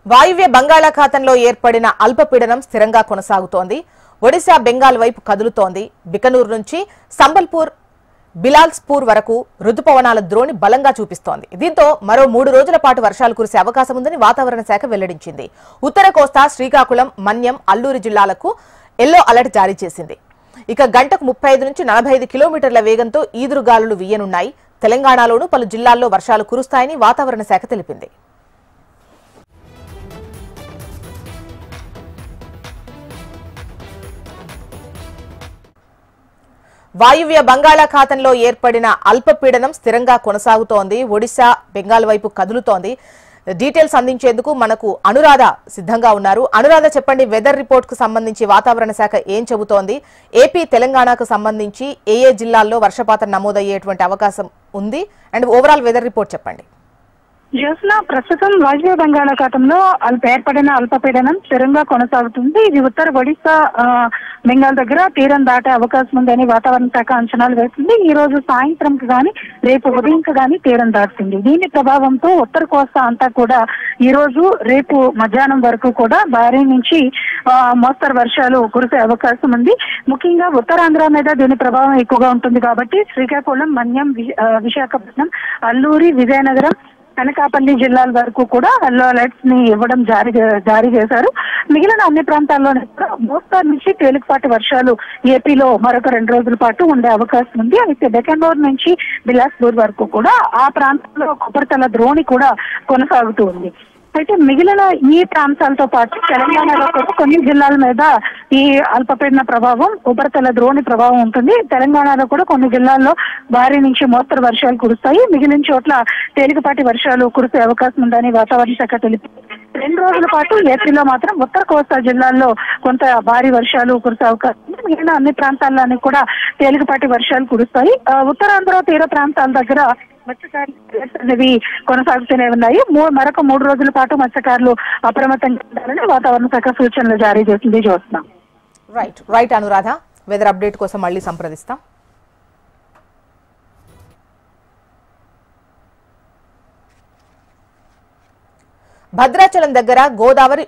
వాయువ్య బంగాళాఖాతంలో ఏర్పడిన అల్పపీడనం స్థిరంగా కొనసాగుతోంది. ఒడిశా బెంగాల్ వైపు కదులుతోంది. బికనూరు నుంచి సంబల్పూర్ బిలాల్స్పూర్ వరకు రుతుపవనాల ద్రోణి బలంగా చూపిస్తోంది. దీంతో మరో 3 రోజుల పాటు వర్షాలు కురిసే అవకాశం ఉందని వాతావరణ శాఖ వెల్లడించింది. ఉత్తర కోస్తా, శ్రీకాకుళం, మన్యం, అల్లూరు జిల్లాలకు ఎల్లో అలర్ట్ జారీ చేసింది. ఇక గంటకు 35 నుంచి 45 కిలోమీటర్ల వేగంతో ఈదురుగాలులు వీయనున్నాయి. తెలంగాణలోనూ పలు జిల్లాల్లో వర్షాలు కురుస్తాయని వాతావరణ శాఖ తెలిపింది. వాయువ్య బంగాళాఖాతంలో ఏర్పడిన అల్పపీడనం స్థిరంగా కొనసాగుతోంది. ఒడిశా బెంగాల్ వైపు కదులుతోంది. డీటెయిల్స్ అందించేందుకు మనకు అనురాధ సిద్ధంగా ఉన్నారు. అనురాధ, చెప్పండి, వెదర్ రిపోర్ట్ కు సంబంధించి వాతావరణ శాఖ ఏం చెబుతోంది? ఏపీ, తెలంగాణకు సంబంధించి ఏ జిల్లాల్లో వర్షపాతం నమోదయ్యేటువంటి అవకాశం ఉంది? అండ్ ఓవరాల్ వెదర్ రిపోర్ట్ చెప్పండి. జ్యోత్స్న, ప్రస్తుతం వాయువ్య బంగాళాఖాతంలో ఏర్పడిన అల్పపీడనం స్థిరంగా కొనసాగుతుంది. ఇది ఉత్తర ఒడిశా బెంగాల్ దగ్గర తీరం దాటే అవకాశం ఉందని వాతావరణ శాఖ అంచనాలు వేస్తుంది. ఈ రోజు సాయంత్రంకి గాని రేపు ఉదయంకి గాని తీరం దాటుతుంది. దీని ప్రభావంతో ఉత్తర కోస్తా అంతా కూడా ఈ రోజు రేపు మధ్యాహ్నం వరకు కూడా భారీ నుంచి మోస్తరు వర్షాలు కురిసే అవకాశం ఉంది. ముఖ్యంగా ఉత్తరాంధ్ర మీద దీని ప్రభావం ఎక్కువగా ఉంటుంది కాబట్టి శ్రీకాకుళం, మన్యం, విశాఖపట్నం, అల్లూరి, విజయనగరం, అనకాపల్లి జిల్లాల వరకు కూడా ఎల్లో అలర్ట్స్ ని ఇవ్వడం జారీ చేశారు. మిగిలిన అన్ని ప్రాంతాల్లోనే మోస్తరు నుంచి తేలికపాటి వర్షాలు ఏపీలో మరొక 2 రోజుల పాటు ఉండే అవకాశం ఉంది. అయితే బెంగళూరు నుంచి బిలాస్పూర్ వరకు కూడా ఆ ప్రాంతంలో ఉపరితల ద్రోణి కూడా కొనసాగుతూ ఉంది. అయితే మిగిలిన ఈ ప్రాంతాలతో పాటు తెలంగాణలో కూడా కొన్ని జిల్లాల మీద ఈ అల్పపీడన ప్రభావం, ఉపరితల ద్రోణి ప్రభావం ఉంటుంది. తెలంగాణలో కూడా కొన్ని జిల్లాల్లో భారీ నుంచి మోస్తరు వర్షాలు కురుస్తాయి. మిగిలిన చోట్ల తేలికపాటి వర్షాలు కురిసే అవకాశం ఉందని వాతావరణ శాఖ తెలిపింది. 2 రోజుల పాటు ఏపీలో మాత్రం ఉత్తర కోస్తా జిల్లాల్లో కొంత భారీ వర్షాలు కురిసే అవకాశం ఉంది. మిగిలిన అన్ని ప్రాంతాల్లోని కూడా తేలికపాటి వర్షాలు కురుస్తాయి. ఉత్తరాంధ్ర తీర ప్రాంతాల దగ్గర మత్స్యకారులు అనేవి కొనసాగుతూనే ఉన్నాయి. మరొక 3 రోజుల పాటు మత్స్యకారులు అప్రమత్తంగా ఉండాలని వాతావరణ శాఖ సూచనలు జారీ చేసింది. చూస్తున్నాం. రైట్ అనురాధ, వెదర్ అప్డేట్ కోసం మళ్ళీ సంప్రదిస్తాం. భద్రాచలం దగ్గర గోదావరి